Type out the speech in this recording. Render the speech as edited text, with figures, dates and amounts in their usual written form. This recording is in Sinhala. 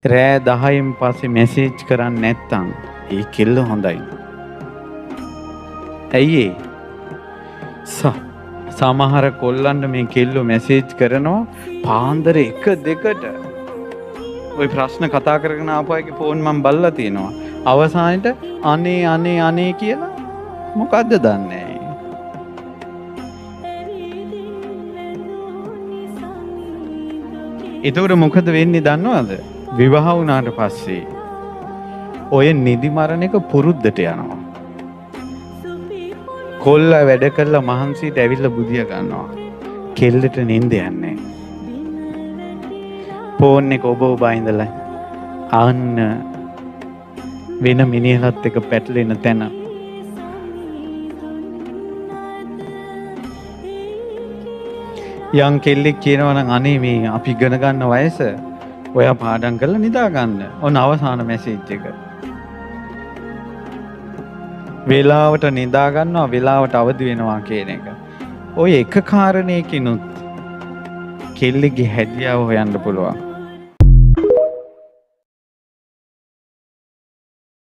රෑ 10න් පස්සේ මැසේජ් කරන්නේ නැත්තම් ඒ කෙල්ල හොඳයි. ඇයි ඒ? සමහර කොල්ලන්ට මේ කෙල්ලෝ මැසේජ් කරනවා පාන්දර 1-2ට. ওই ප්‍රශ්න කතා කරගෙන ආපු අයගේ ෆෝන් මම බලලා තියෙනවා. අවසානෙට අනේ කියලා මොකද්ද දන්නේ නැහැ. එතකොට මොකද වෙන්නේ දන්නවද? විවාහ වුණාට පස්සේ ඔය නිදි මරණ එක පුරුද්දට යනවා. කොල්ල වැඩ කළා මහන්සියට ඇවිල්ලා බුදිය ගන්නවා. කෙල්ලට නිින්ද යන්නේ. ෆෝන් එක ඔබ ඉඳලා අන්න වෙන මිනිහලත් එක පැටලෙන තැන. යම් කෙල්ලෙක් කියනවා නම් අනේ මේ අපි ඉගෙන ගන්න වයස ඔයා පාඩම් කරලා නිදා ගන්න. ඔන්න අවසාන මැසේජ් එක. වේලාවට නිදා ගන්නවා වේලාවට අවදි වෙනවා කියන එක. ඔය එක කාරණයකිනුත් කෙල්ලෙක්ගේ හැදියාව හොයන්න පුළුවන්.